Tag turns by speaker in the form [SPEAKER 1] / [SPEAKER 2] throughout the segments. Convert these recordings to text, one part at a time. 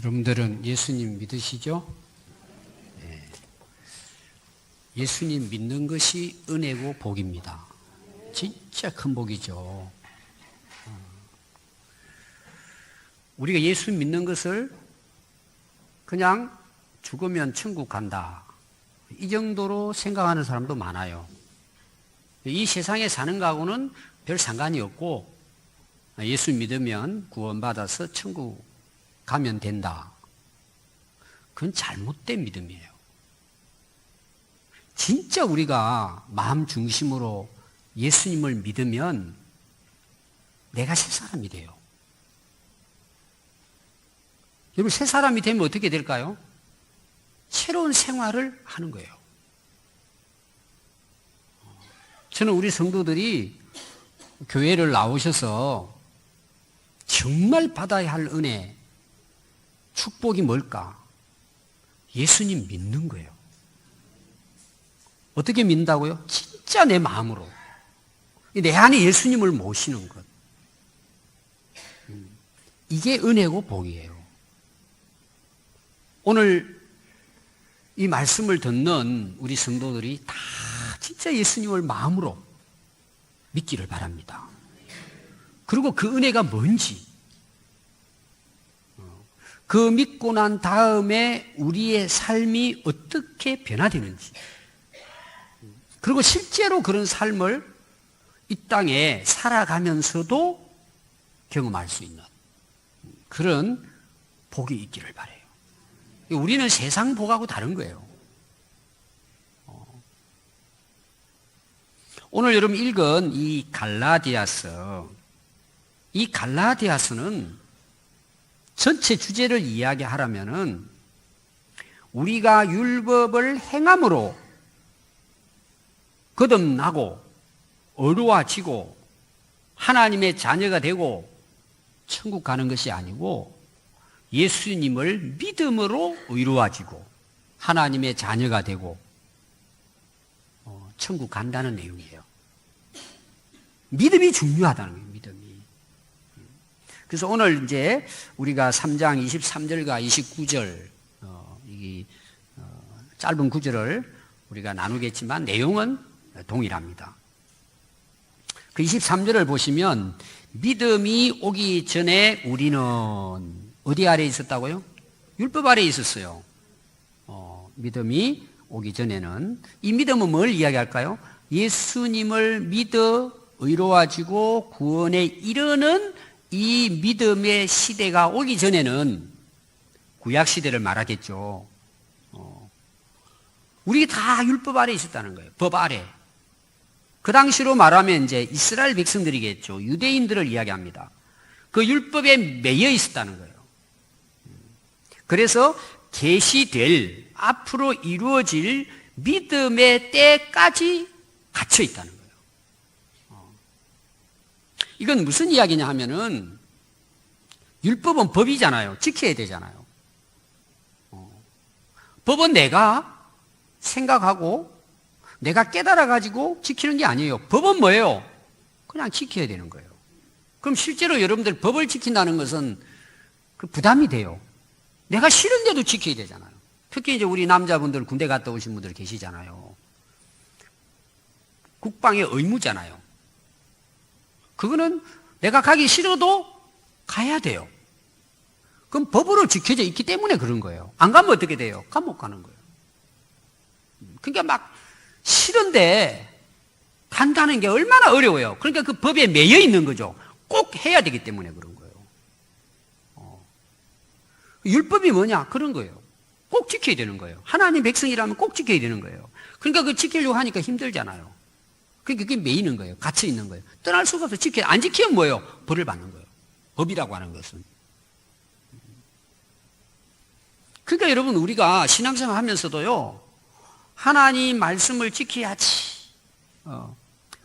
[SPEAKER 1] 여러분들은 예수님 믿으시죠? 네. 예수님 믿는 것이 은혜고 복입니다. 진짜 큰 복이죠. 우리가 예수 믿는 것을 그냥 죽으면 천국 간다, 이 정도로 생각하는 사람도 많아요. 이 세상에 사는 거하고는 별 상관이 없고 예수 믿으면 구원받아서 천국 가면 된다. 그건 잘못된 믿음이에요. 진짜 우리가 마음 중심으로 예수님을 믿으면 내가 새 사람이 돼요. 여러분, 새 사람이 되면 어떻게 될까요? 새로운 생활을 하는 거예요. 저는 우리 성도들이 교회를 나오셔서 정말 받아야 할 은혜, 축복이 뭘까? 예수님 믿는 거예요. 어떻게 믿는다고요? 진짜 내 마음으로. 내 안에 예수님을 모시는 것. 이게 은혜고 복이에요. 오늘 이 말씀을 듣는 우리 성도들이 다 진짜 예수님을 마음으로 믿기를 바랍니다. 그리고 그 은혜가 뭔지, 그 믿고 난 다음에 우리의 삶이 어떻게 변화되는지, 그리고 실제로 그런 삶을 이 땅에 살아가면서도 경험할 수 있는 그런 복이 있기를 바라요. 우리는 세상 복하고 다른 거예요. 오늘 여러분 읽은 이 갈라디아서, 이 갈라디아서는 전체 주제를 이야기하라면은 우리가 율법을 행함으로 거듭나고 어루워지고 하나님의 자녀가 되고 천국 가는 것이 아니고 예수님을 믿음으로 의로워지고 하나님의 자녀가 되고 천국 간다는 내용이에요. 믿음이 중요하다는 거예요. 믿음이. 그래서 오늘 이제 우리가 3장 23절과 29절 이 짧은 구절을 우리가 나누겠지만 내용은 동일합니다. 그 23절을 보시면 믿음이 오기 전에 우리는 어디 아래에 있었다고요? 율법 아래에 있었어요. 믿음이 오기 전에는, 이 믿음은 뭘 이야기할까요? 예수님을 믿어 의로워지고 구원에 이르는 이 믿음의 시대가 오기 전에는 구약 시대를 말하겠죠. 우리 다 율법 아래에 있었다는 거예요. 법 아래. 그 당시로 말하면 이제 이스라엘 백성들이겠죠. 유대인들을 이야기합니다. 그 율법에 매여 있었다는 거예요. 그래서 계시될, 앞으로 이루어질 믿음의 때까지 갇혀 있다는 거예요. 이건 무슨 이야기냐 하면은 율법은 법이잖아요. 지켜야 되잖아요. 법은 내가 생각하고 내가 깨달아가지고 지키는 게 아니에요. 법은 뭐예요? 그냥 지켜야 되는 거예요. 그럼 실제로 여러분들 법을 지킨다는 것은 그 부담이 돼요. 내가 싫은데도 지켜야 되잖아요. 특히 이제 우리 남자분들 군대 갔다 오신 분들 계시잖아요. 국방의 의무잖아요. 그거는 내가 가기 싫어도 가야 돼요. 그럼 법으로 지켜져 있기 때문에 그런 거예요. 안 가면 어떻게 돼요? 감옥 가는 거예요. 그러니까 막 싫은데 간다는 게 얼마나 어려워요. 그러니까 그 법에 매여 있는 거죠. 꼭 해야 되기 때문에 그런 거예요. 율법이 뭐냐? 그런 거예요. 꼭 지켜야 되는 거예요. 하나님 백성이라면 꼭 지켜야 되는 거예요. 그러니까 그 지키려고 하니까 힘들잖아요. 그러니까 그게 매이는 거예요. 갇혀 있는 거예요. 떠날 수가 없어요. 안 지키면 뭐예요? 벌을 받는 거예요. 법이라고 하는 것은. 그러니까 여러분, 우리가 신앙생활 하면서도요, 하나님 말씀을 지켜야지,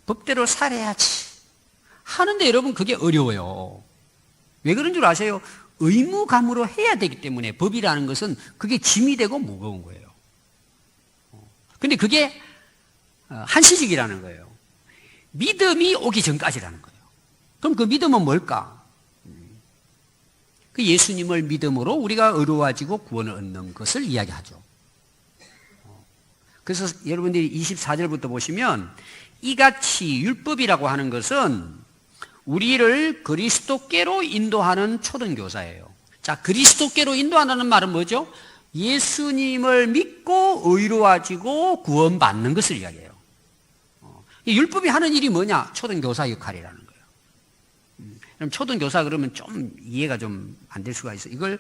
[SPEAKER 1] 법대로 살아야지 하는데 여러분, 그게 어려워요. 왜 그런 줄 아세요? 의무감으로 해야 되기 때문에. 법이라는 것은 그게 짐이 되고 무거운 거예요. 근데 그게 한시적이라는 거예요. 믿음이 오기 전까지라는 거예요. 그럼 그 믿음은 뭘까? 그 예수님을 믿음으로 우리가 의로워지고 구원을 얻는 것을 이야기하죠. 그래서 여러분들이 24절부터 보시면 이같이 율법이라고 하는 것은 우리를 그리스도께로 인도하는 초등교사예요. 자, 그리스도께로 인도하는 말은 뭐죠? 예수님을 믿고 의로워지고 구원받는 것을 이야기해요. 이 율법이 하는 일이 뭐냐? 초등교사 역할이라는 거예요. 그럼 초등교사 그러면 좀 이해가 좀 안 될 수가 있어요. 이걸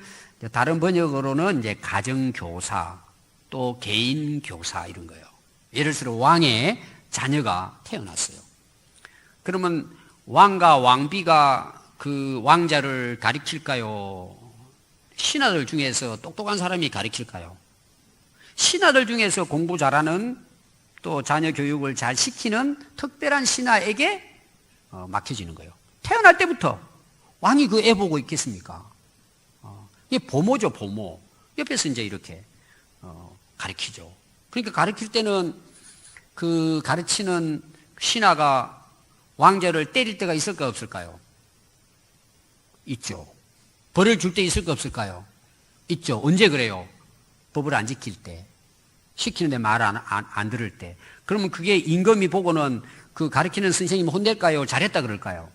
[SPEAKER 1] 다른 번역으로는 이제 가정교사, 또 개인교사 이런 거예요. 예를 들어 왕의 자녀가 태어났어요. 그러면 왕과 왕비가 그 왕자를 가리킬까요? 신하들 중에서 똑똑한 사람이 가리킬까요? 신하들 중에서 공부 잘하는 또 자녀 교육을 잘 시키는 특별한 신하에게 맡겨지는 거예요. 태어날 때부터 왕이 그 애 보고 있겠습니까? 이게 보모죠, 보모. 옆에서 이제 이렇게 가르치죠. 그러니까 가르칠 때는 그 가르치는 신하가 왕자를 때릴 때가 있을까 없을까요? 있죠. 벌을 줄 때 있을까 없을까요? 있죠. 언제 그래요? 법을 안 지킬 때. 시키는데 말 안 들을 때. 그러면 그게 임금이 보고는 그 가르치는 선생님 혼낼까요? 잘했다 그럴까요?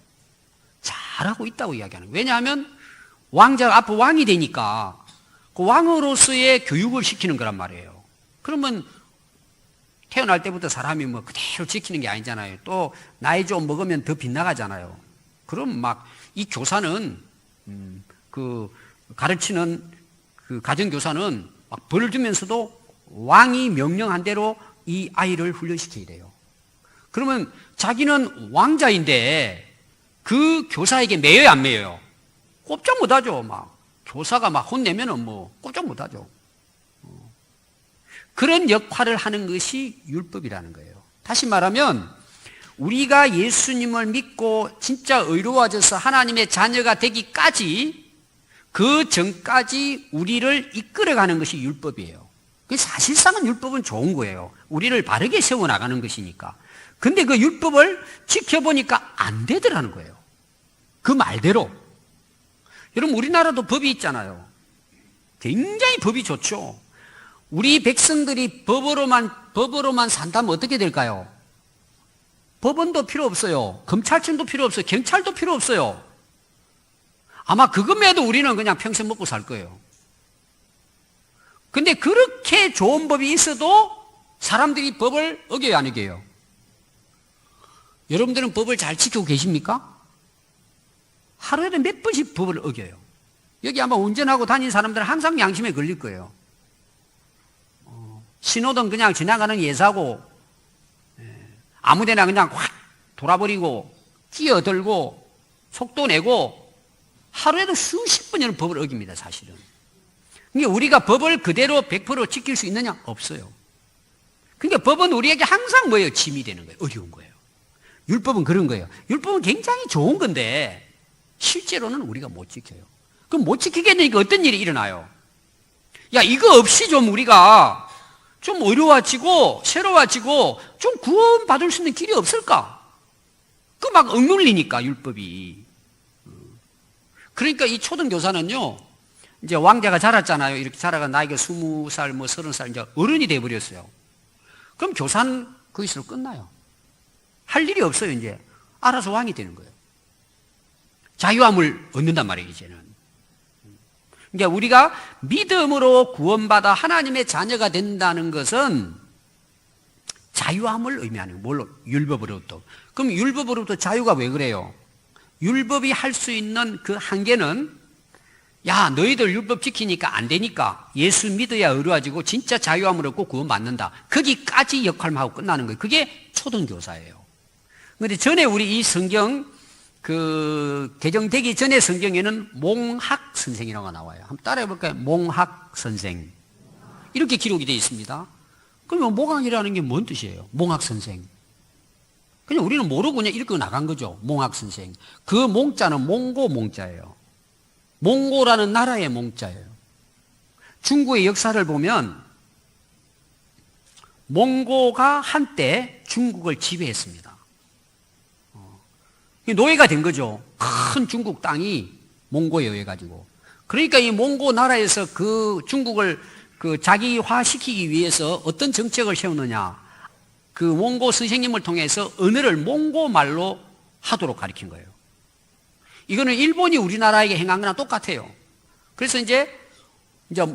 [SPEAKER 1] 잘하고 있다고 이야기하는 거예요. 왜냐하면 왕자가 앞으로 왕이 되니까 그 왕으로서의 교육을 시키는 거란 말이에요. 그러면 태어날 때부터 사람이 뭐 그대로 지키는 게 아니잖아요. 또 나이 좀 먹으면 더 빗나가잖아요. 그럼 막 이 교사는 그 가르치는 그 가정교사는 막 벌을 주면서도 왕이 명령한 대로 이 아이를 훈련시켜야 돼요. 그러면 자기는 왕자인데 그 교사에게 매여요, 안 매여요? 꼼짝 못하죠. 막 교사가 막 혼내면은 뭐 꼼짝 못하죠. 그런 역할을 하는 것이 율법이라는 거예요. 다시 말하면 우리가 예수님을 믿고 진짜 의로워져서 하나님의 자녀가 되기까지 그 전까지 우리를 이끌어가는 것이 율법이에요. 사실상은 율법은 좋은 거예요. 우리를 바르게 세워나가는 것이니까. 근데 그 율법을 지켜보니까 안 되더라는 거예요. 그 말대로. 여러분, 우리나라도 법이 있잖아요. 굉장히 법이 좋죠. 우리 백성들이 법으로만 산다면 어떻게 될까요? 법원도 필요 없어요. 검찰청도 필요 없어요. 경찰도 필요 없어요. 아마 그것만 해도 우리는 그냥 평생 먹고 살 거예요. 근데 그렇게 좋은 법이 있어도 사람들이 법을 어겨요, 안 어겨요? 여러분들은 법을 잘 지키고 계십니까? 하루에도 몇 번씩 법을 어겨요. 여기 아마 운전하고 다니는 사람들은 항상 양심에 걸릴 거예요. 신호등 그냥 지나가는 예사고, 아무데나 그냥 확 돌아버리고, 끼어들고, 속도 내고, 하루에도 수십 번이나 법을 어깁니다, 사실은. 그러니까 우리가 법을 그대로 100% 지킬 수 있느냐? 없어요. 그러니까 법은 우리에게 항상 뭐예요? 짐이 되는 거예요. 어려운 거예요. 율법은 그런 거예요. 율법은 굉장히 좋은 건데 실제로는 우리가 못 지켜요. 그럼 못 지키게 되니까 어떤 일이 일어나요? 야, 이거 없이 좀 우리가 좀 어려워지고 새로워지고 좀 구원받을 수 있는 길이 없을까? 그 막 억눌리니까 율법이. 그러니까 이 초등교사는요, 이제 왕자가 자랐잖아요. 이렇게 자라가 나이가 20살, 뭐 30살 이제 어른이 돼버렸어요. 그럼 교사는 거기서 끝나요. 할 일이 없어요, 이제. 알아서 왕이 되는 거예요. 자유함을 얻는단 말이에요, 이제는. 그러니까 우리가 믿음으로 구원받아 하나님의 자녀가 된다는 것은 자유함을 의미하는 거예요. 뭘로? 율법으로부터. 그럼 율법으로부터 자유가 왜 그래요? 율법이 할 수 있는 그 한계는, 야, 너희들 율법 지키니까 안 되니까 예수 믿어야 의로워지고 진짜 자유함을 얻고 구원받는다. 거기까지 역할만 하고 끝나는 거예요. 그게 초등교사예요. 그런데 전에 우리 이 성경 개정되기 전에 성경에는 몽학 선생이라고 나와요. 한번 따라해 볼까요? 몽학 선생. 이렇게 기록이 되어 있습니다. 그러면 몽학이라는 게 뭔 뜻이에요? 몽학 선생. 그냥 우리는 모르고 그냥 읽고 나간 거죠. 몽학 선생. 그 몽자는 몽고 몽자예요. 몽고라는 나라의 몽자예요. 중국의 역사를 보면 몽고가 한때 중국을 지배했습니다. 노예가 된 거죠. 큰 중국 땅이 몽고에 의해 가지고. 그러니까 이 몽고 나라에서 그 중국을 그 자기화시키기 위해서 어떤 정책을 세우느냐. 그 몽고 선생님을 통해서 언어를 몽고 말로 하도록 가르친 거예요. 이거는 일본이 우리나라에게 행한 거랑 똑같아요. 그래서 이제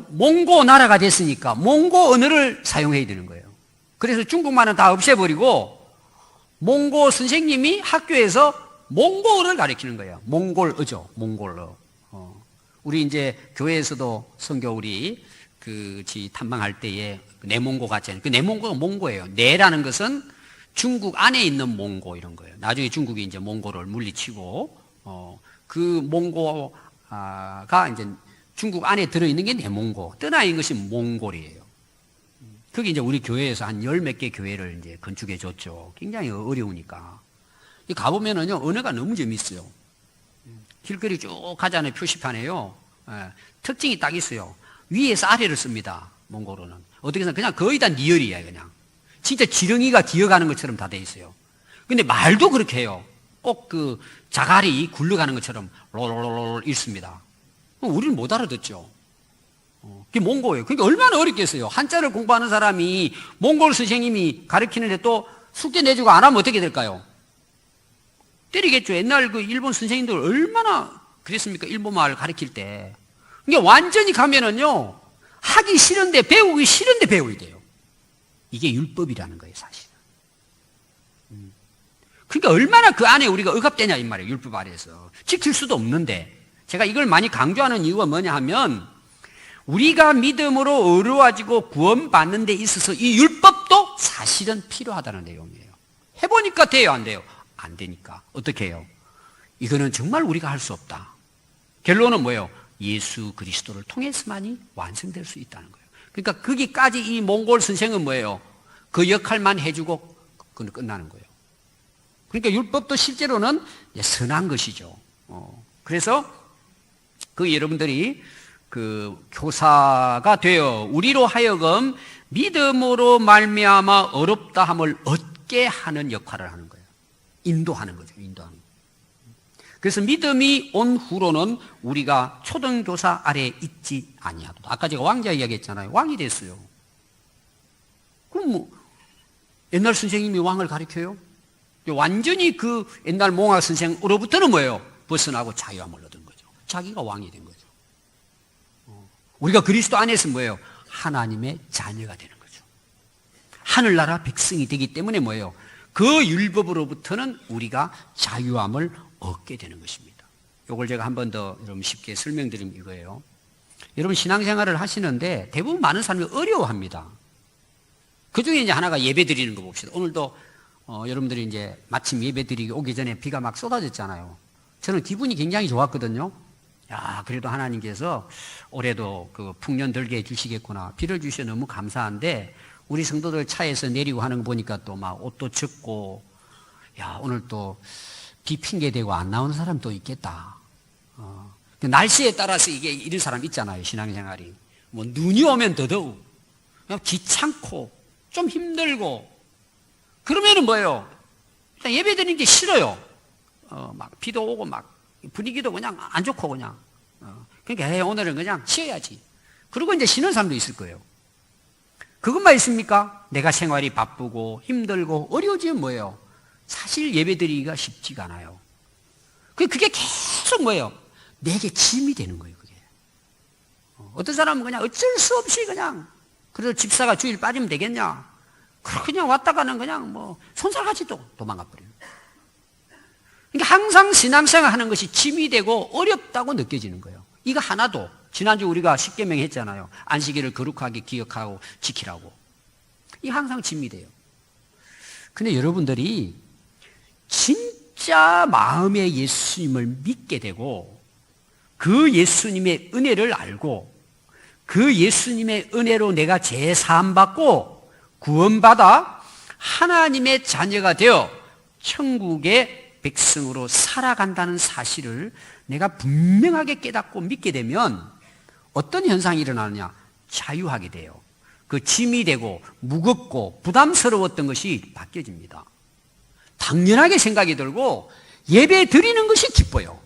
[SPEAKER 1] 몽고 나라가 됐으니까 몽고 언어를 사용해야 되는 거예요. 그래서 중국말은 다 없애버리고 몽고 선생님이 학교에서 몽고어를 가르치는 거예요. 몽골어죠. 몽골어. 우리 이제 교회에서도 선교 우리 탐방할 때에 내몽고 같잖아요. 그 내몽고가 몽고예요. 내라는 것은 중국 안에 있는 몽고 이런 거예요. 나중에 중국이 이제 몽고를 물리치고 그 몽고가 이제 중국 안에 들어있는 게 내몽고, 떠나있는 것이 몽골이에요. 그게 이제 우리 교회에서 한 10몇 개 교회를 이제 건축해 줬죠. 굉장히 어려우니까. 가보면은요, 언어가 너무 재밌어요. 길거리 쭉 가잖아요, 표시판에요. 특징이 딱 있어요. 위에서 아래를 씁니다, 몽골어는. 어떻게 해서 그냥 거의 다 니얼이에요, 그냥. 진짜 지렁이가 기어가는 것처럼 다 돼 있어요. 근데 말도 그렇게 해요. 꼭 그 자갈이 굴러가는 것처럼 롤롤롤 읽습니다. 우리는 못 알아듣죠. 그게 몽고예요. 그러니까 얼마나 어렵겠어요. 한자를 공부하는 사람이 몽골 선생님이 가르치는데 또 숙제 내주고 안 하면 어떻게 될까요? 때리겠죠. 옛날 그 일본 선생님들 얼마나 그랬습니까? 일본말 가르칠 때. 그러니까 완전히 가면은요, 하기 싫은데 배우기 싫은데 배워야 돼요. 이게 율법이라는 거예요, 사실은. 그러니까 얼마나 그 안에 우리가 억압되냐 이 말이에요. 율법 아래에서. 지킬 수도 없는데. 제가 이걸 많이 강조하는 이유가 뭐냐 하면 우리가 믿음으로 어려워지고 구원받는 데 있어서 이 율법도 사실은 필요하다는 내용이에요. 해보니까 돼요, 안 돼요? 안 되니까. 어떻게 해요? 이거는 정말 우리가 할 수 없다. 결론은 뭐예요? 예수 그리스도를 통해서만이 완성될 수 있다는 거예요. 그러니까 거기까지 이 몽골 선생은 뭐예요? 그 역할만 해주고 끝나는 거예요. 그러니까 율법도 실제로는 선한 것이죠. 그래서 그 여러분들이 그 교사가 되어 우리로 하여금 믿음으로 말미암아 어렵다함을 얻게 하는 역할을 하는 거예요. 인도하는 거죠. 인도하는 거예요. 그래서 믿음이 온 후로는 우리가 초등교사 아래에 있지 아니하도다. 아까 제가 왕자 이야기했잖아요. 왕이 됐어요. 그럼 뭐 옛날 선생님이 왕을 가르쳐요? 완전히 그 옛날 몽학 선생으로부터는 뭐예요? 벗어나고 자유함을 얻은 거죠. 자기가 왕이 된 거죠. 우리가 그리스도 안에서 뭐예요? 하나님의 자녀가 되는 거죠. 하늘나라 백성이 되기 때문에 뭐예요? 그 율법으로부터는 우리가 자유함을 얻게 되는 것입니다. 이걸 제가 한 번 더 여러분 쉽게 설명드리면 이거예요. 여러분 신앙생활을 하시는데 대부분 많은 사람이 어려워합니다. 그 중에 이제 하나가 예배 드리는 거 봅시다. 오늘도 여러분들이 이제 마침 예배 드리기 오기 전에 비가 막 쏟아졌잖아요. 저는 기분이 굉장히 좋았거든요. 야, 그래도 하나님께서 올해도 그 풍년 들게 해주시겠구나. 비를 주셔서 너무 감사한데 우리 성도들 차에서 내리고 하는 거 보니까 또 막 옷도 젖고, 야, 오늘 또 비 핑계 대고 안 나오는 사람도 있겠다. 날씨에 따라서 이게 이런 사람 있잖아요. 신앙생활이. 뭐 눈이 오면 더더욱 그냥 귀찮고 좀 힘들고 그러면은 뭐예요? 일단 예배 드리는 게 싫어요. 막 비도 오고 막 분위기도 그냥 안 좋고 그냥. 그러니까 오늘은 그냥 쉬어야지. 그리고 이제 쉬는 사람도 있을 거예요. 그것만 있습니까? 내가 생활이 바쁘고 힘들고 어려워지면 뭐예요? 사실 예배 드리기가 쉽지가 않아요. 그게 계속 뭐예요? 내게 짐이 되는 거예요, 그게. 어떤 사람은 그냥 어쩔 수 없이 그냥, 그래도 집사가 주일 빠지면 되겠냐? 그냥 왔다가는 그냥 뭐, 손살같이 또 도망가 버려요. 그러니까 항상 신앙생활 하는 것이 짐이 되고 어렵다고 느껴지는 거예요. 이거 하나도, 지난주 우리가 십계명 했잖아요. 안식일을 거룩하게 기억하고 지키라고. 이게 항상 짐이 돼요. 근데 여러분들이 진짜 마음에 예수님을 믿게 되고 그 예수님의 은혜를 알고 그 예수님의 은혜로 내가 죄 사함 받고 구원받아 하나님의 자녀가 되어 천국의 백성으로 살아간다는 사실을 내가 분명하게 깨닫고 믿게 되면 어떤 현상이 일어나느냐? 자유하게 돼요. 그 짐이 되고 무겁고 부담스러웠던 것이 바뀌어집니다. 당연하게 생각이 들고 예배 드리는 것이 기뻐요.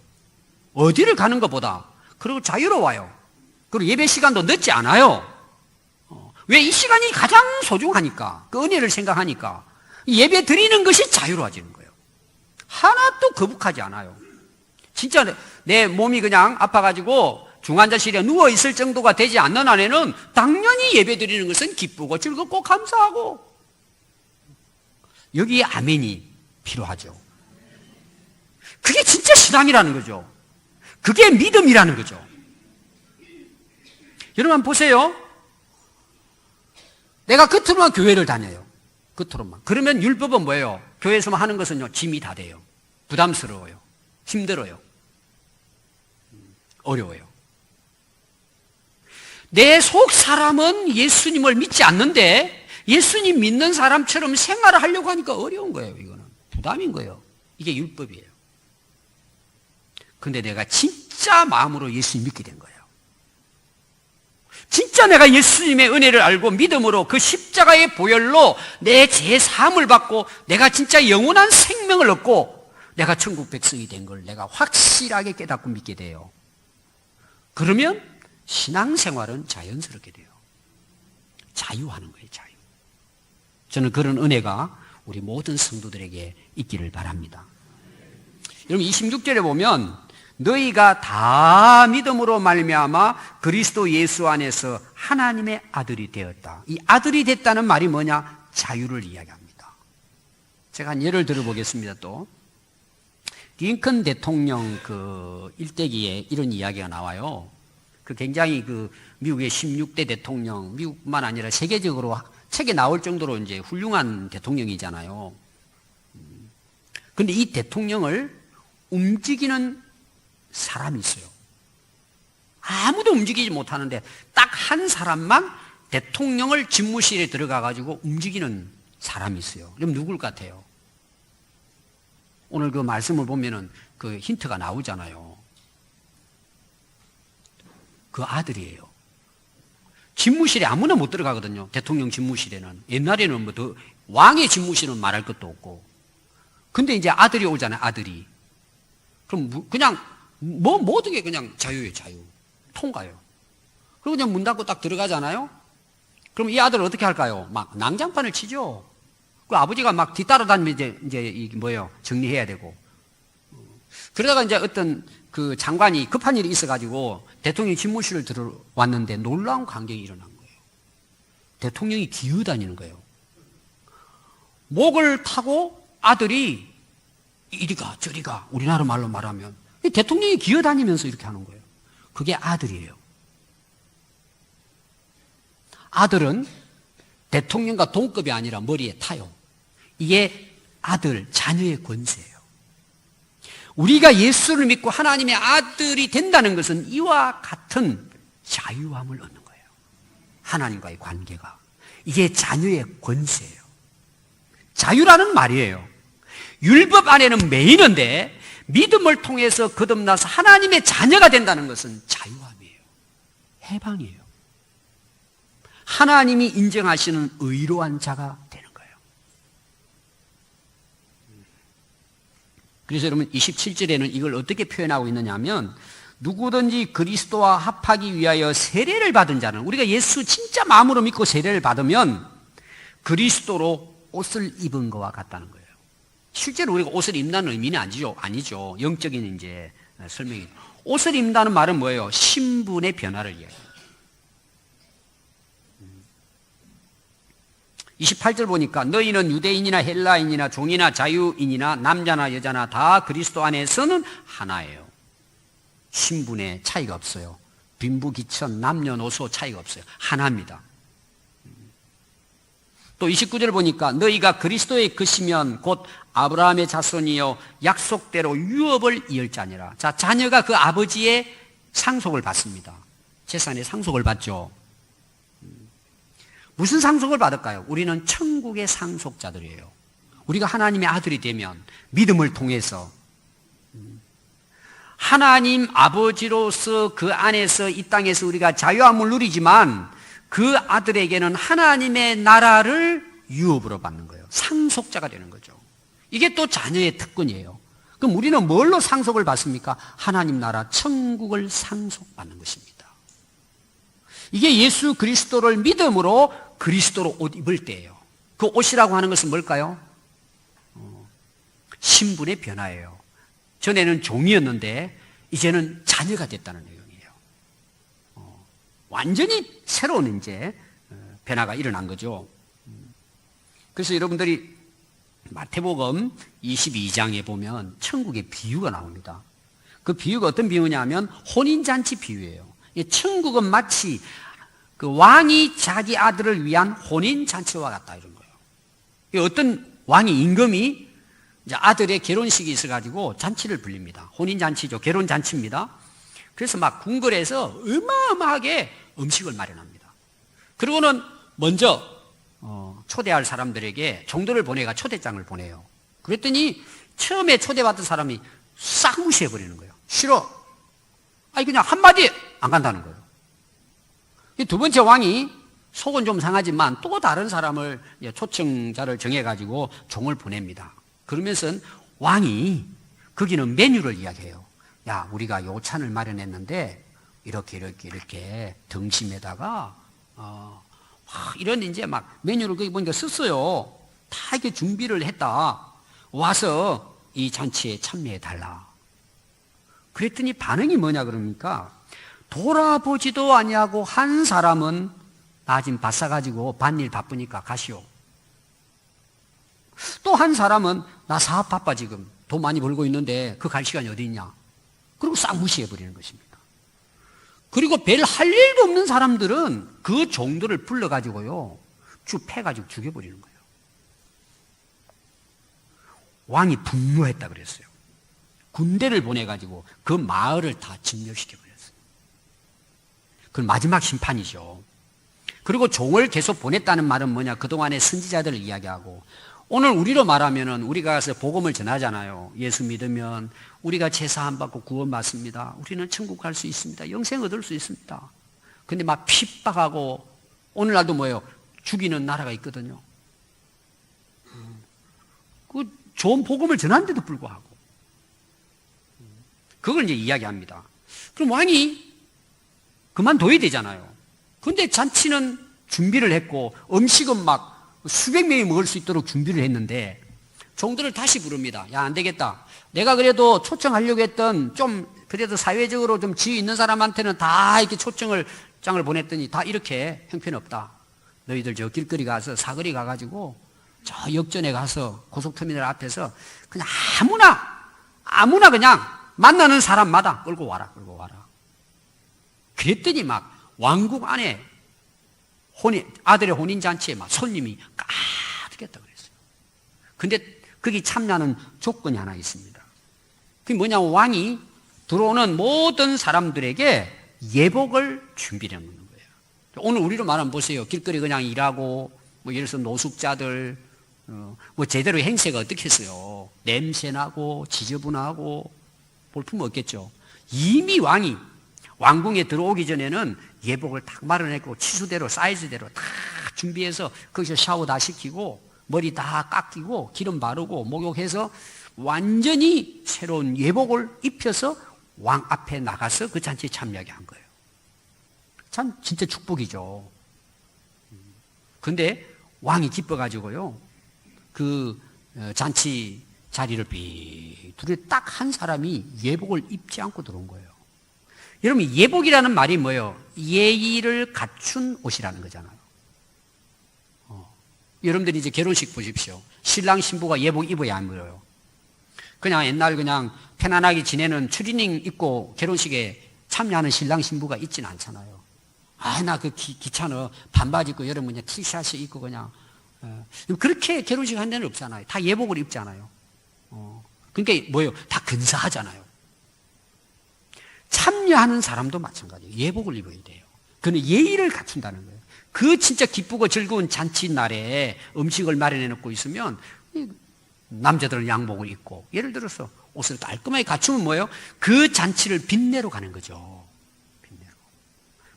[SPEAKER 1] 어디를 가는 것보다 그리고 자유로워요. 그리고 예배 시간도 늦지 않아요. 왜? 이 시간이 가장 소중하니까. 그 은혜를 생각하니까. 예배 드리는 것이 자유로워지는 거예요. 하나도 거북하지 않아요. 진짜 내 몸이 그냥 아파가지고 중환자실에 누워있을 정도가 되지 않는 한에는 당연히 예배 드리는 것은 기쁘고 즐겁고 감사하고, 여기에 아멘이 필요하죠. 그게 진짜 신앙이라는 거죠. 그게 믿음이라는 거죠. 여러분 한번 보세요. 내가 겉으로만 교회를 다녀요. 겉으로만. 그러면 율법은 뭐예요? 교회에서만 하는 것은요, 짐이 다 돼요. 부담스러워요. 힘들어요. 어려워요. 내 속 사람은 예수님을 믿지 않는데 예수님 믿는 사람처럼 생활을 하려고 하니까 어려운 거예요. 이거는 부담인 거예요. 이게 율법이에요. 근데 내가 진짜 마음으로 예수님 믿게 된 거예요. 진짜 내가 예수님의 은혜를 알고 믿음으로 그 십자가의 보혈로 내 죄 사함을 받고 내가 진짜 영원한 생명을 얻고 내가 천국 백성이 된 걸 내가 확실하게 깨닫고 믿게 돼요. 그러면 신앙생활은 자연스럽게 돼요. 자유하는 거예요. 자유. 저는 그런 은혜가 우리 모든 성도들에게 있기를 바랍니다. 여러분 26절에 보면 너희가 다 믿음으로 말미암아 그리스도 예수 안에서 하나님의 아들이 되었다. 이 아들이 됐다는 말이 뭐냐? 자유를 이야기합니다. 제가 한 예를 들어보겠습니다. 또 링컨 대통령 그 일대기에 이런 이야기가 나와요. 그 굉장히 그 미국의 16대 대통령, 미국뿐만 아니라 세계적으로 책에 나올 정도로 이제 훌륭한 대통령이잖아요. 근데 이 대통령을 움직이는 사람이 있어요. 아무도 움직이지 못하는데 딱 한 사람만 대통령을 집무실에 들어가 가지고 움직이는 사람이 있어요. 그럼 누굴 같아요? 오늘 그 말씀을 보면은 그 힌트가 나오잖아요. 그 아들이에요. 집무실에 아무나 못 들어가거든요. 대통령 집무실에는. 옛날에는 뭐 더 왕의 집무실은 말할 것도 없고. 근데 이제 아들이 오잖아요. 아들이. 그럼 그냥 모든 게 그냥 자유예요. 자유. 통과요. 그리고 그냥 문 닫고 딱 들어가잖아요. 그럼 이 아들은 어떻게 할까요? 막 낭장판을 치죠. 그 아버지가 막 뒤따라다니면 이제 이게 뭐예요? 정리해야 되고. 그러다가 이제 어떤 그 장관이 급한 일이 있어가지고 대통령이 집무실을 들어왔는데 놀라운 광경이 일어난 거예요. 대통령이 기어다니는 거예요. 목을 타고 아들이 이리가 저리가, 우리나라 말로 말하면 대통령이 기어다니면서 이렇게 하는 거예요. 그게 아들이에요. 아들은 대통령과 동급이 아니라 머리에 타요. 이게 아들, 자녀의 권세예요. 우리가 예수를 믿고 하나님의 아들이 된다는 것은 이와 같은 자유함을 얻는 거예요. 하나님과의 관계가. 이게 자녀의 권세예요. 자유라는 말이에요. 율법 안에는 매이는데 믿음을 통해서 거듭나서 하나님의 자녀가 된다는 것은 자유함이에요. 해방이에요. 하나님이 인정하시는 의로한 자가 되는 거예요. 그래서 여러분 27절에는 이걸 어떻게 표현하고 있느냐 하면 누구든지 그리스도와 합하기 위하여 세례를 받은 자는, 우리가 예수 진짜 마음으로 믿고 세례를 받으면 그리스도로 옷을 입은 것과 같다는 거예요. 실제로 우리가 옷을 입는다는 의미는 아니죠. 영적인 이제 설명이. 옷을 입는다는 말은 뭐예요? 신분의 변화를 이야기해요. 28절 보니까 너희는 유대인이나 헬라인이나 종이나 자유인이나 남자나 여자나 다 그리스도 안에서는 하나예요. 신분의 차이가 없어요. 빈부귀천, 남녀노소 차이가 없어요. 하나입니다. 또 29절 보니까 너희가 그리스도의 것이면 곧 아브라함의 자손이요 약속대로 유업을 이을 자니라. 자, 자녀가 그 아버지의 상속을 받습니다. 재산의 상속을 받죠. 무슨 상속을 받을까요? 우리는 천국의 상속자들이에요. 우리가 하나님의 아들이 되면 믿음을 통해서 하나님 아버지로서 그 안에서 이 땅에서 우리가 자유함을 누리지만 그 아들에게는 하나님의 나라를 유업으로 받는 거예요. 상속자가 되는 거죠. 이게 또 자녀의 특권이에요. 그럼 우리는 뭘로 상속을 받습니까? 하나님 나라 천국을 상속받는 것입니다. 이게 예수 그리스도를 믿음으로 그리스도로 옷 입을 때예요. 그 옷이라고 하는 것은 뭘까요? 신분의 변화예요. 전에는 종이었는데 이제는 자녀가 됐다는 내용이에요. 완전히 새로운 이제 변화가 일어난 거죠. 그래서 여러분들이 마태복음 22장에 보면 천국의 비유가 나옵니다. 그 비유가 어떤 비유냐면 혼인잔치 비유예요. 천국은 마치 그 왕이 자기 아들을 위한 혼인잔치와 같다 이런 거예요. 어떤 왕이 임금이 이제 아들의 결혼식이 있어가지고 잔치를 불립니다. 혼인잔치죠. 결혼잔치입니다. 그래서 막 궁궐에서 어마어마하게 음식을 마련합니다. 그리고는 먼저 초대할 사람들에게 종들을 보내가 초대장을 보내요. 그랬더니 처음에 초대받은 사람이 싹 무시해버리는 거예요. 싫어. 아니 그냥 한마디 안 간다는 거예요. 두 번째 왕이 속은 좀 상하지만 또 다른 사람을 초청자를 정해가지고 종을 보냅니다. 그러면서 왕이 거기는 메뉴를 이야기해요. 야, 우리가 요찬을 마련했는데 이렇게 등심에다가 이런 이제 막 메뉴를 거기 보니까 썼어요. 다 이렇게 준비를 했다. 와서 이 잔치에 참여해 달라. 그랬더니 반응이 뭐냐 그러니까 돌아보지도 아니하고 한 사람은 나 지금 바싸가지고 밭일 바쁘니까 가시오. 또 한 사람은 나 사업 바빠 지금 돈 많이 벌고 있는데 그 갈 시간이 어디 있냐. 그리고 싹 무시해버리는 것입니다. 그리고 별 할 일도 없는 사람들은 그 종들을 불러가지고요 쭉 패가지고 죽여버리는 거예요. 왕이 분노했다 그랬어요. 군대를 보내가지고 그 마을을 다 진멸시켜버렸어요. 그건 마지막 심판이죠. 그리고 종을 계속 보냈다는 말은 뭐냐, 그동안의 선지자들을 이야기하고, 오늘 우리로 말하면은 우리가 가서 복음을 전하잖아요. 예수 믿으면 우리가 제사함 받고 구원 받습니다. 우리는 천국 갈 수 있습니다. 영생 얻을 수 있습니다. 근데 막 핍박하고 오늘날도 뭐예요? 죽이는 나라가 있거든요. 그 좋은 복음을 전하는데도 불구하고 그걸 이제 이야기합니다. 그럼 왕이 그만둬야 되잖아요. 근데 잔치는 준비를 했고 음식은 막 수백 명이 먹을 수 있도록 준비를 했는데 종들을 다시 부릅니다. 야, 안 되겠다. 내가 그래도 초청하려고 했던 좀 그래도 사회적으로 좀 지위 있는 사람한테는 다 이렇게 초청장을 보냈더니 다 이렇게 형편없다. 너희들 저 길거리 가서 사거리 가가지고 저 역전에 가서 고속터미널 앞에서 그냥 아무나 그냥 만나는 사람마다 끌고 와라. 그랬더니 막 왕국 안에 아들의 혼인잔치에 막 손님이 가득했다 그랬어요. 근데 거기 참여하는 조건이 하나 있습니다. 그게 뭐냐면 왕이 들어오는 모든 사람들에게 예복을 준비해 놓는 거예요. 오늘 우리로 말하면 보세요. 길거리 그냥 일하고 뭐 예를 들어서 노숙자들 뭐 제대로 행세가 어떻겠어요. 냄새나고 지저분하고 볼품 없겠죠. 이미 왕이 왕궁에 들어오기 전에는 예복을 딱 마련했고 치수대로 사이즈대로 다 준비해서 거기서 샤워 다 시키고 머리 다 깎이고 기름 바르고 목욕해서 완전히 새로운 예복을 입혀서 왕 앞에 나가서 그 잔치에 참여하게 한 거예요. 참 진짜 축복이죠. 근데 왕이 기뻐가지고요 그 잔치 자리를 둘이 딱 한 사람이 예복을 입지 않고 들어온 거예요. 여러분, 예복이라는 말이 뭐예요? 예의를 갖춘 옷이라는 거잖아요. 여러분들이 이제 결혼식 보십시오. 신랑 신부가 예복 입어야 안 보여요. 그냥 옛날 그냥 편안하게 지내는 추리닝 입고 결혼식에 참여하는 신랑 신부가 있지는 않잖아요. 나 그 귀찮아. 반바지 입고 여러분 그냥 티셔츠 입고 그냥. 그렇게 결혼식 한 데는 없잖아요. 다 예복을 입잖아요. 그러니까 뭐예요? 다 근사하잖아요. 참여하는 사람도 마찬가지예요. 예복을 입어야 돼요. 그는 예의를 갖춘다는 거예요. 그 진짜 기쁘고 즐거운 잔치 날에 음식을 마련해 놓고 있으면 남자들은 양복을 입고 예를 들어서 옷을 깔끔하게 갖추면 뭐예요? 그 잔치를 빛내러 가는 거죠. 빛내러.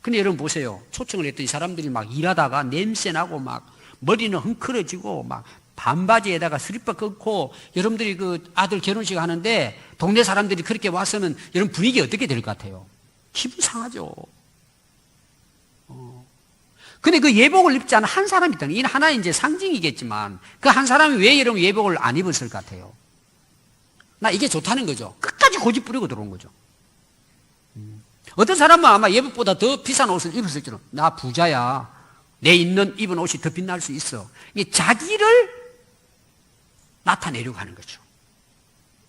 [SPEAKER 1] 근데 여러분 보세요. 초청을 했더니 사람들이 막 일하다가 냄새나고 막 머리는 헝클어지고 막 반바지에다가 슬리퍼 끊고 여러분들이 그 아들 결혼식 하는데 동네 사람들이 그렇게 왔으면 여러분 분위기 어떻게 될 것 같아요? 기분 상하죠. 근데 그 예복을 입지 않은 한 사람이 있다는, 이 하나의 이제 상징이겠지만 그 한 사람이 왜 여러분 예복을 안 입었을 것 같아요? 나 이게 좋다는 거죠. 끝까지 고집 부리고 들어온 거죠. 어떤 사람은 아마 예복보다 더 비싼 옷을 입었을지는, 나 부자야, 내 입은 옷이 더 빛날 수 있어. 이게 자기를 나타내려고 하는 거죠.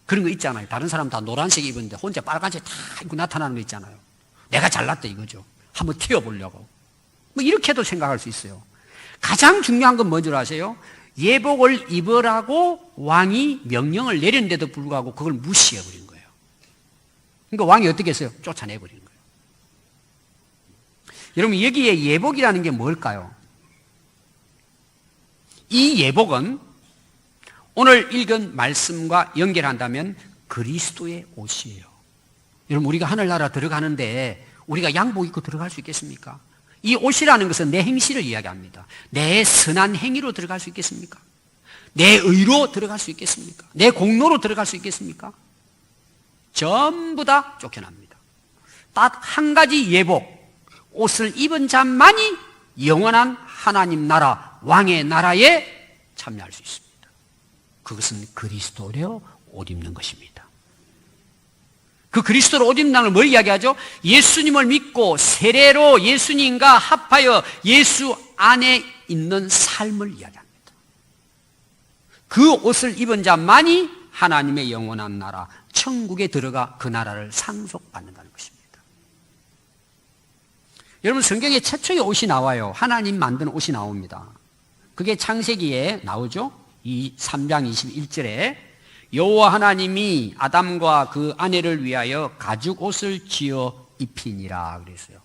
[SPEAKER 1] 그런 거 있잖아요. 다른 사람 다 노란색 입었는데 혼자 빨간색 다 입고 나타나는 거 있잖아요. 내가 잘났다 이거죠. 한번 튀어보려고. 뭐 이렇게도 생각할 수 있어요. 가장 중요한 건 뭔지 아세요? 예복을 입으라고 왕이 명령을 내렸는데도 불구하고 그걸 무시해버린 거예요. 그러니까 왕이 어떻게 했어요? 쫓아내버린 거예요. 여러분, 여기에 예복이라는 게 뭘까요? 이 예복은 오늘 읽은 말씀과 연결한다면 그리스도의 옷이에요. 여러분, 우리가 하늘나라 들어가는데 우리가 양복 입고 들어갈 수 있겠습니까? 이 옷이라는 것은 내 행실을 이야기합니다. 내 선한 행위로 들어갈 수 있겠습니까? 내 의로 들어갈 수 있겠습니까? 내 공로로 들어갈 수 있겠습니까? 전부 다 쫓겨납니다. 딱 한 가지 예복, 옷을 입은 자만이 영원한 하나님 나라, 왕의 나라에 참여할 수 있습니다. 그것은 그리스도로 옷 입는 것입니다. 그 그리스도로 옷 입는다는 걸 뭘 이야기하죠? 예수님을 믿고 세례로 예수님과 합하여 예수 안에 있는 삶을 이야기합니다. 그 옷을 입은 자만이 하나님의 영원한 나라, 천국에 들어가 그 나라를 상속받는다는 것입니다. 여러분, 성경에 최초의 옷이 나와요. 하나님 만든 옷이 나옵니다. 그게 창세기에 나오죠. 이 3장 21절에 여호와 하나님이 아담과 그 아내를 위하여 가죽 옷을 지어 입히니라 그랬어요.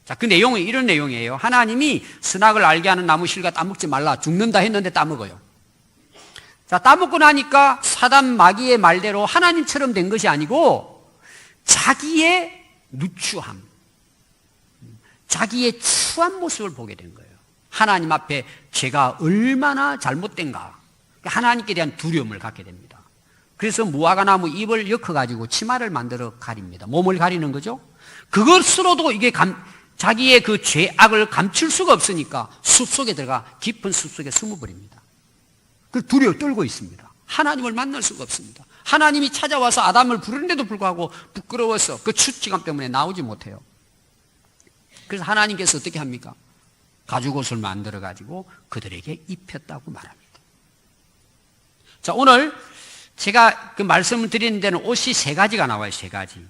[SPEAKER 1] 자, 그 내용은 이런 내용이에요. 하나님이 선악을 알게 하는 나무 실과 따먹지 말라, 죽는다 했는데 따먹어요. 자, 따먹고 나니까 사단 마귀의 말대로 하나님처럼 된 것이 아니고 자기의 누추함, 자기의 추한 모습을 보게 된 거예요. 하나님 앞에 제가 얼마나 잘못된가, 하나님께 대한 두려움을 갖게 됩니다. 그래서 무화과나무 잎을 엮어가지고 치마를 만들어 가립니다. 몸을 가리는 거죠. 그것으로도 이게 자기의 그 죄악을 감출 수가 없으니까 숲속에 들어가 깊은 숲속에 숨어버립니다. 그 두려워 떨고 있습니다. 하나님을 만날 수가 없습니다. 하나님이 찾아와서 아담을 부르는데도 불구하고 부끄러워서 그 추측감 때문에 나오지 못해요. 그래서 하나님께서 어떻게 합니까? 가죽옷을 만들어가지고 그들에게 입혔다고 말합니다. 자, 오늘 제가 그 말씀을 드리는 데는 옷이 세 가지가 나와요. 세 가지.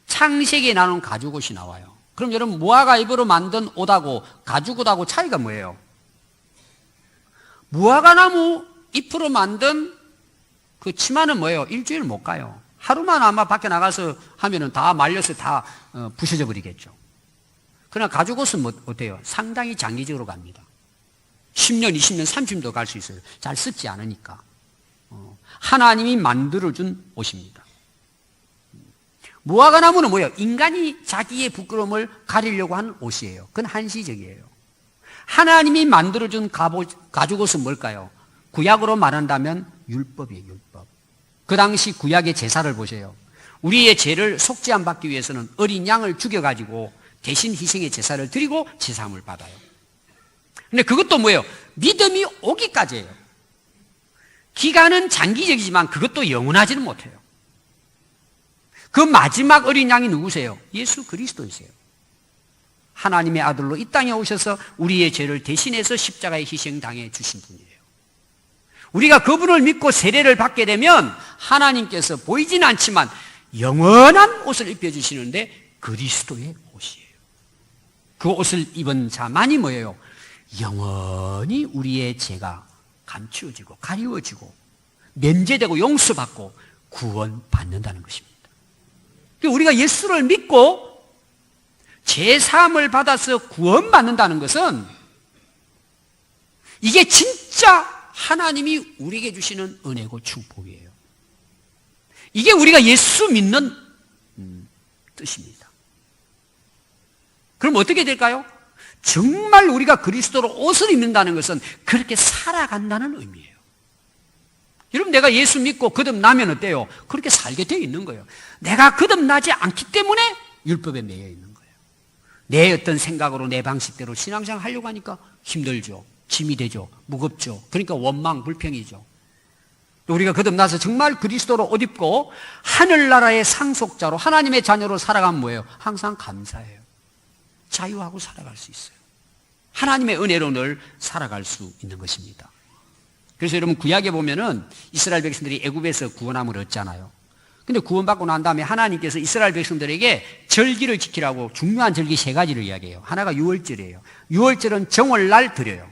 [SPEAKER 1] 창세기에 나오는 가죽옷이 나와요. 그럼 여러분, 무화과 잎으로 만든 옷하고 가죽옷하고 차이가 뭐예요? 무화과나무 잎으로 만든 그 치마는 뭐예요? 일주일 못 가요. 하루만 아마 밖에 나가서 하면은 다 말려서 다 부셔져 버리겠죠. 그러나 가죽옷은 어때요? 상당히 장기적으로 갑니다. 10년, 20년, 30년도 갈 수 있어요. 잘 습지 않으니까. 하나님이 만들어준 옷입니다. 무화과나무는 뭐예요? 인간이 자기의 부끄러움을 가리려고 하는 옷이에요. 그건 한시적이에요. 하나님이 만들어준 가죽옷은 뭘까요? 구약으로 말한다면 율법이에요. 율법. 그 당시 구약의 제사를 보세요. 우리의 죄를 속죄함 받기 위해서는 어린 양을 죽여가지고 대신 희생의 제사를 드리고 제사함을 받아요. 근데 그것도 뭐예요? 믿음이 오기까지예요. 기간은 장기적이지만 그것도 영원하지는 못해요. 그 마지막 어린 양이 누구세요? 예수 그리스도이세요. 하나님의 아들로 이 땅에 오셔서 우리의 죄를 대신해서 십자가에 희생당해 주신 분이에요. 우리가 그분을 믿고 세례를 받게 되면 하나님께서 보이진 않지만 영원한 옷을 입혀주시는데 그리스도의 옷이에요. 그 옷을 입은 자만이 뭐예요? 영원히 우리의 죄가 감추어지고 가리워지고 면제되고 용서받고 구원받는다는 것입니다. 우리가 예수를 믿고 죄사함을 받아서 구원받는다는 것은 이게 진짜 하나님이 우리에게 주시는 은혜고 축복이에요. 이게 우리가 예수 믿는 뜻입니다. 그럼 어떻게 될까요? 정말 우리가 그리스도로 옷을 입는다는 것은 그렇게 살아간다는 의미예요. 여러분, 내가 예수 믿고 거듭나면 어때요? 그렇게 살게 되어 있는 거예요. 내가 거듭나지 않기 때문에 율법에 매여 있는 거예요. 내 어떤 생각으로 내 방식대로 신앙생활 하려고 하니까 힘들죠. 짐이 되죠. 무겁죠. 그러니까 원망, 불평이죠. 우리가 거듭나서 정말 그리스도로 옷 입고 하늘나라의 상속자로 하나님의 자녀로 살아가면 뭐예요? 항상 감사해요. 자유하고 살아갈 수 있어요. 하나님의 은혜로 늘 살아갈 수 있는 것입니다. 그래서 여러분, 구약에 보면은 이스라엘 백성들이 애굽에서 구원함을 얻잖아요. 근데 구원받고 난 다음에 하나님께서 이스라엘 백성들에게 절기를 지키라고 중요한 절기 3가지를 이야기해요. 하나가 유월절이에요. 유월절은 정월날 드려요.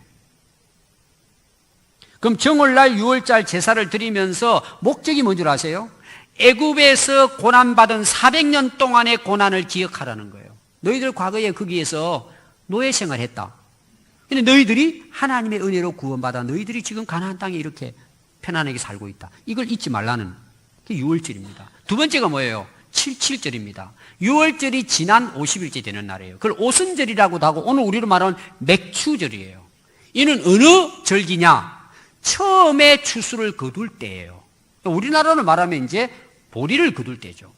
[SPEAKER 1] 그럼 정월날 유월절 제사를 드리면서 목적이 뭔 줄 아세요? 애굽에서 고난받은 400년 동안의 고난을 기억하라는 거예요. 너희들 과거에 거기에서 노예 생활했다. 근데 너희들이 하나님의 은혜로 구원받아 너희들이 지금 가나안 땅에 이렇게 편안하게 살고 있다. 이걸 잊지 말라는 게 유월절입니다. 두 번째가 뭐예요? 77절입니다. 유월절이 지난 50일째 되는 날이에요. 그걸 오순절이라고도 하고 오늘 우리로 말하는 맥추절이에요. 이는 어느 절기냐? 처음에 추수를 거둘 때예요. 우리나라로 말하면 이제 보리를 거둘 때죠.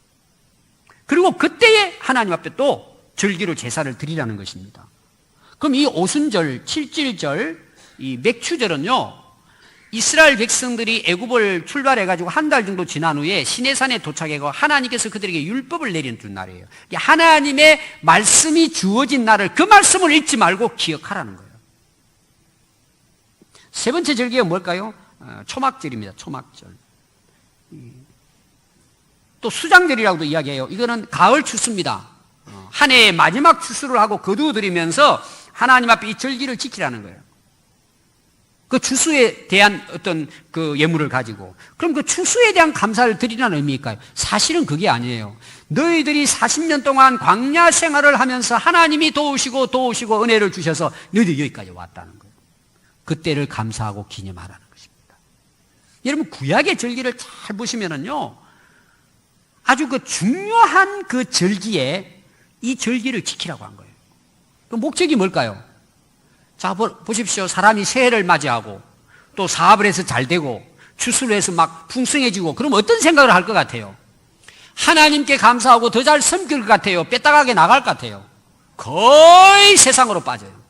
[SPEAKER 1] 그리고 그때에 하나님 앞에 또 절기로 제사를 드리라는 것입니다. 그럼 이 오순절, 칠칠절, 이 맥추절은요, 이스라엘 백성들이 애굽을 출발해가지고 한 달 정도 지난 후에 시내산에 도착하고 하나님께서 그들에게 율법을 내려준 날이에요. 하나님의 말씀이 주어진 날을 그 말씀을 잊지 말고 기억하라는 거예요. 세 번째 절기가 뭘까요? 초막절입니다. 초막절. 또 수장절이라고도 이야기해요. 이거는 가을 추수입니다. 한 해의 마지막 추수를 하고 거두어드리면서 하나님 앞에 이 절기를 지키라는 거예요. 그 추수에 대한 어떤 그 예물을 가지고. 그럼 그 추수에 대한 감사를 드리라는 의미일까요? 사실은 그게 아니에요. 너희들이 40년 동안 광야 생활을 하면서 하나님이 도우시고 은혜를 주셔서 너희들이 여기까지 왔다는 거예요. 그때를 감사하고 기념하라는 것입니다. 여러분, 구약의 절기를 잘 보시면은요, 아주 그 중요한 그 절기에 이 절기를 지키라고 한 거예요. 그 목적이 뭘까요? 자, 보십시오. 사람이 새해를 맞이하고 또 사업을 해서 잘 되고 추수를 해서 막 풍성해지고 그럼 어떤 생각을 할 것 같아요? 하나님께 감사하고 더 잘 섬길 것 같아요? 뺏다가게 나갈 것 같아요? 거의 세상으로 빠져요.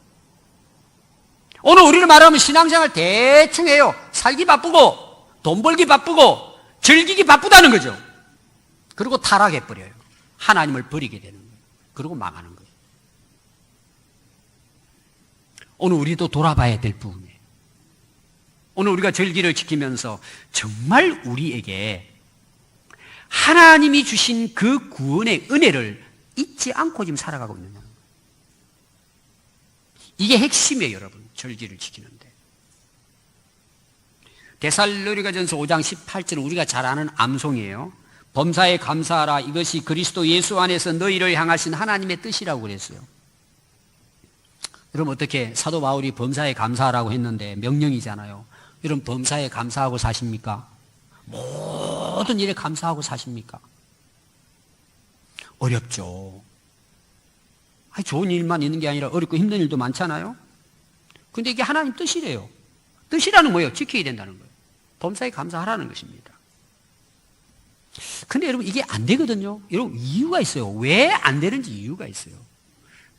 [SPEAKER 1] 오늘 우리를 말하면 신앙생활 대충 해요. 살기 바쁘고 돈 벌기 바쁘고 즐기기 바쁘다는 거죠. 그리고 타락해버려요. 하나님을 버리게 되는 거예요. 그리고 망하는 거예요. 오늘 우리도 돌아봐야 될 부분이에요. 오늘 우리가 절기를 지키면서 정말 우리에게 하나님이 주신 그 구원의 은혜를 잊지 않고 지금 살아가고 있느냐. 이게 핵심이에요, 여러분. 절기를 지키는데. 데살로니가전서 5장 18절은 우리가 잘 아는 암송이에요. 범사에 감사하라. 이것이 그리스도 예수 안에서 너희를 향하신 하나님의 뜻이라고 그랬어요. 여러분, 어떻게 사도 바울이 범사에 감사하라고 했는데 명령이잖아요. 여러분, 범사에 감사하고 사십니까? 모든 일에 감사하고 사십니까? 어렵죠. 좋은 일만 있는 게 아니라 어렵고 힘든 일도 많잖아요. 근데 이게 하나님 뜻이래요. 뜻이라는 뭐예요? 지켜야 된다는 거예요. 범사에 감사하라는 것입니다. 근데 여러분, 이게 안 되거든요. 여러분, 이유가 있어요. 왜 안 되는지 이유가 있어요.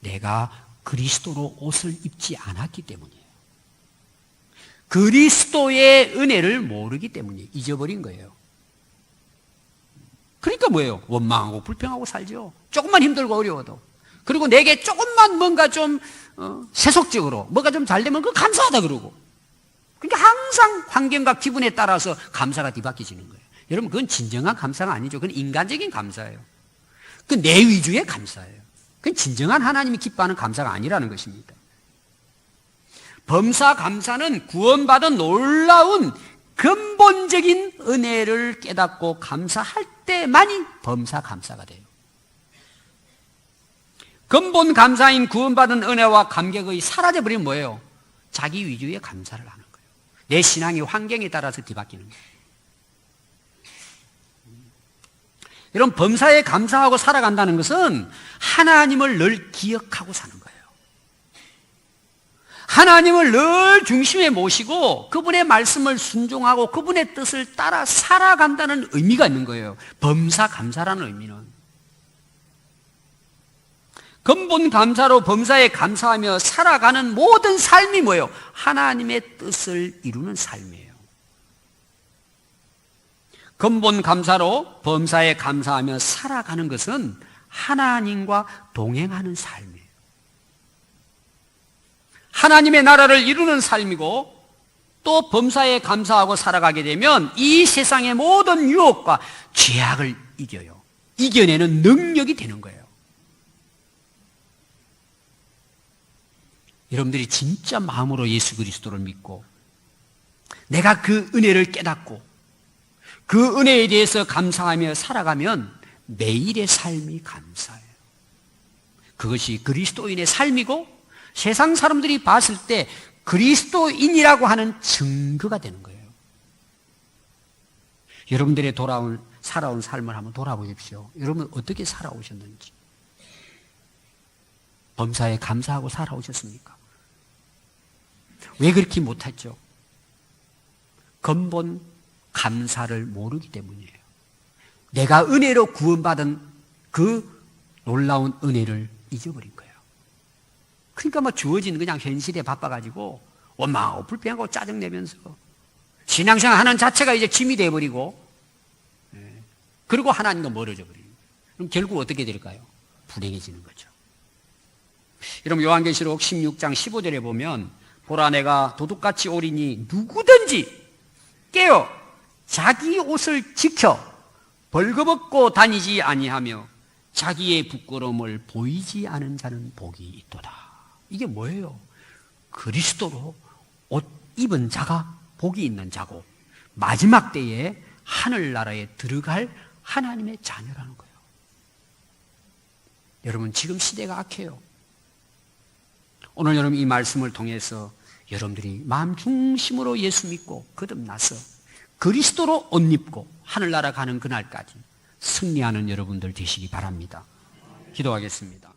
[SPEAKER 1] 내가 그리스도로 옷을 입지 않았기 때문이에요. 그리스도의 은혜를 모르기 때문에 잊어버린 거예요. 그러니까 뭐예요? 원망하고 불평하고 살죠. 조금만 힘들고 어려워도. 그리고 내게 조금만 뭔가 좀 세속적으로 뭐가 좀 잘 되면 그거 감사하다 그러고. 그러니까 항상 환경과 기분에 따라서 감사가 뒤바뀌어지는 거예요. 여러분, 그건 진정한 감사가 아니죠. 그건 인간적인 감사예요. 그건 내 위주의 감사예요. 그건 진정한 하나님이 기뻐하는 감사가 아니라는 것입니다. 범사 감사는 구원받은 놀라운 근본적인 은혜를 깨닫고 감사할 때만이 범사 감사가 돼요. 근본 감사인 구원받은 은혜와 감격의 사라져버리면 뭐예요? 자기 위주의 감사를 하는 거예요. 내 신앙이 환경에 따라서 뒤바뀌는 거예요. 여러분, 범사에 감사하고 살아간다는 것은 하나님을 늘 기억하고 사는 거예요. 하나님을 늘 중심에 모시고 그분의 말씀을 순종하고 그분의 뜻을 따라 살아간다는 의미가 있는 거예요. 범사감사라는 의미는. 근본 감사로 범사에 감사하며 살아가는 모든 삶이 뭐예요? 하나님의 뜻을 이루는 삶이에요. 근본 감사로 범사에 감사하며 살아가는 것은 하나님과 동행하는 삶이에요. 하나님의 나라를 이루는 삶이고 또 범사에 감사하고 살아가게 되면 이 세상의 모든 유혹과 죄악을 이겨요. 이겨내는 능력이 되는 거예요. 여러분들이 진짜 마음으로 예수 그리스도를 믿고 내가 그 은혜를 깨닫고 그 은혜에 대해서 감사하며 살아가면 매일의 삶이 감사해요. 그것이 그리스도인의 삶이고 세상 사람들이 봤을 때 그리스도인이라고 하는 증거가 되는 거예요. 여러분들의 살아온 삶을 한번 돌아보십시오. 여러분 어떻게 살아오셨는지. 범사에 감사하고 살아오셨습니까? 왜 그렇게 못했죠? 근본 감사를 모르기 때문이에요. 내가 은혜로 구원받은 그 놀라운 은혜를 잊어버린 거예요. 그러니까 뭐 주어진 그냥 현실에 바빠가지고 원망하고 불평하고 짜증내면서 신앙생활 하는 자체가 이제 짐이 돼버리고 그리고 하나님과 멀어져 버리는 거예요. 그럼 결국 어떻게 될까요? 불행해지는 거죠. 여러분 요한계시록 16장 15절에 보면 보라 내가 도둑같이 오리니 누구든지 깨어 자기 옷을 지켜 벌거벗고 다니지 아니하며 자기의 부끄러움을 보이지 않은 자는 복이 있도다. 이게 뭐예요? 그리스도로 옷 입은 자가 복이 있는 자고 마지막 때에 하늘나라에 들어갈 하나님의 자녀라는 거예요. 여러분 지금 시대가 악해요. 오늘 여러분 이 말씀을 통해서 여러분들이 마음 중심으로 예수 믿고 거듭나서 그리스도로 옷 입고 하늘나라 가는 그날까지 승리하는 여러분들 되시기 바랍니다. 기도하겠습니다.